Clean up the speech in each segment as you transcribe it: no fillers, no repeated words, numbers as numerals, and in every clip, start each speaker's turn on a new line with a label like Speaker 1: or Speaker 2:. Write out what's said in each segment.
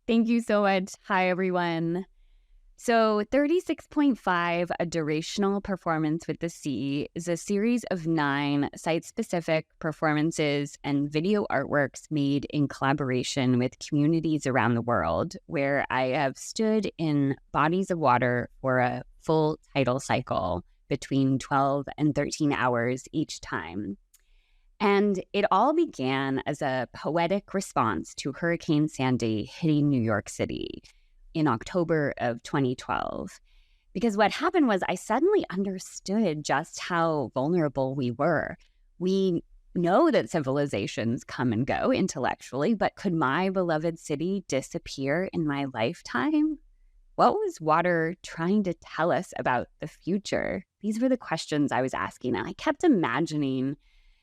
Speaker 1: Thank you so much. Hi, everyone. So, 36.5, A Durational Performance with the Sea, is a series of 9 site-specific performances and video artworks made in collaboration with communities around the world, where I have stood in bodies of water for a full tidal cycle between 12 and 13 hours each time. And it all began as a poetic response to Hurricane Sandy hitting New York City in October of 2012. Because what happened was I suddenly understood just how vulnerable we were. We know that civilizations come and go intellectually, but could my beloved city disappear in my lifetime? What was water trying to tell us about the future? These were the questions I was asking, and I kept imagining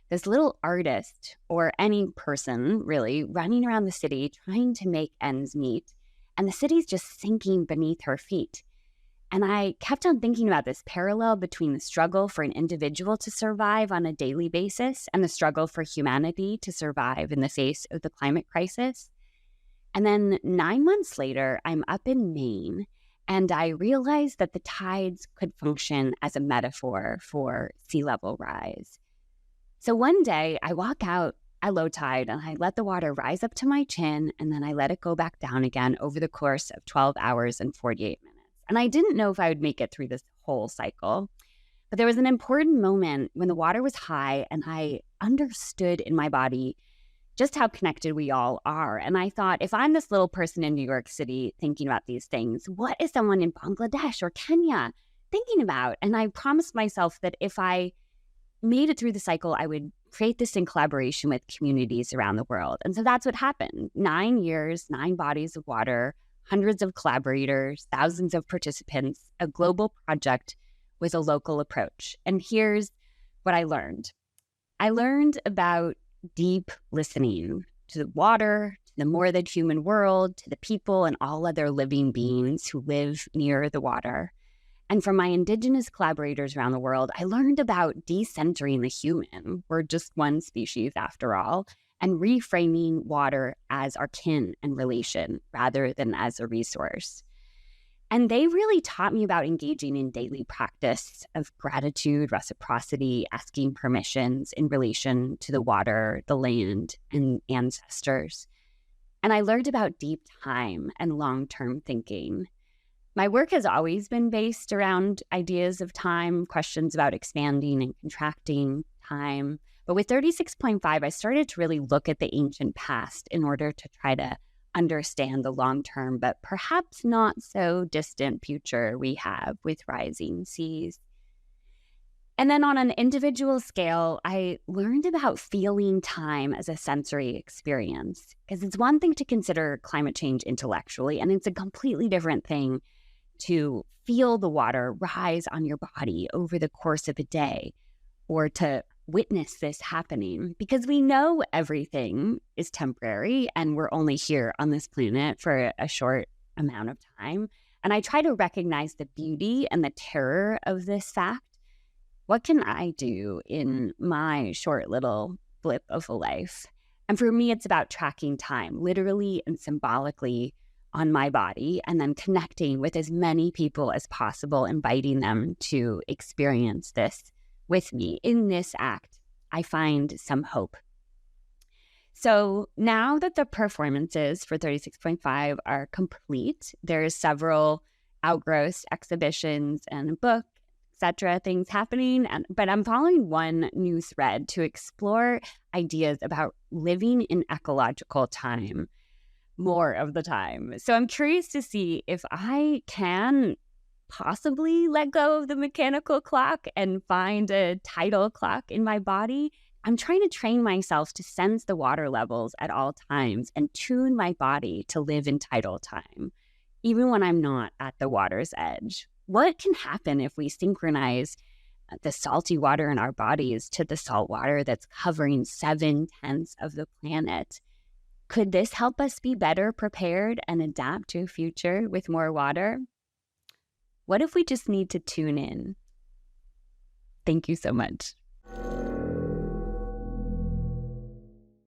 Speaker 1: this little artist, or any person really, running around the city trying to make ends meet, and the city's just sinking beneath her feet. And I kept on thinking about this parallel between the struggle for an individual to survive on a daily basis and the struggle for humanity to survive in the face of the climate crisis. And then 9 months later, I'm up in Maine, and I realized that the tides could function as a metaphor for sea level rise. So one day I walk out at low tide and I let the water rise up to my chin, and then I let it go back down again over the course of 12 hours and 48 minutes. And I didn't know if I would make it through this whole cycle, but there was an important moment when the water was high and I understood in my body just how connected we all are. And I thought, if I'm this little person in New York City thinking about these things, what is someone in Bangladesh or Kenya thinking about? And I promised myself that if I made it through the cycle, I would create this in collaboration with communities around the world. And so that's what happened. 9 years, 9 bodies of water, hundreds of collaborators, thousands of participants, a global project with a local approach. And here's what I learned. I learned about deep listening to the water, to the more than human world, to the people and all other living beings who live near the water. And from my Indigenous collaborators around the world, I learned about decentering the human. We're just one species after all, and reframing water as our kin and relation rather than as a resource. And they really taught me about engaging in daily practice of gratitude, reciprocity, asking permissions in relation to the water, the land, and ancestors. And I learned about deep time and long-term thinking. My work has always been based around ideas of time, questions about expanding and contracting time. But with 36.5, I started to really look at the ancient past in order to try to understand the long-term, but perhaps not so distant future we have with rising seas. And then on an individual scale, I learned about feeling time as a sensory experience, because it's one thing to consider climate change intellectually, and it's a completely different thing to feel the water rise on your body over the course of a day, or to witness this happening, because we know everything is temporary and we're only here on this planet for a short amount of time. And I try to recognize the beauty and the terror of this fact. What can I do in my short little blip of a life? And for me, it's about tracking time, literally and symbolically, on my body, and then connecting with as many people as possible, inviting them to experience this with me. In this act, I find some hope. So now that the performances for 36.5 are complete, there's several outgrowths, exhibitions, and a book, etc., things happening. But I'm following one new thread to explore ideas about living in ecological time more of the time. So I'm curious to see if I can possibly let go of the mechanical clock and find a tidal clock in my body. I'm trying to train myself to sense the water levels at all times and tune my body to live in tidal time, even when I'm not at the water's edge. What can happen if we synchronize the salty water in our bodies to the salt water that's covering 7/10 of the planet? Could this help us be better prepared and adapt to a future with more water? What if we just need to tune in? Thank you so much.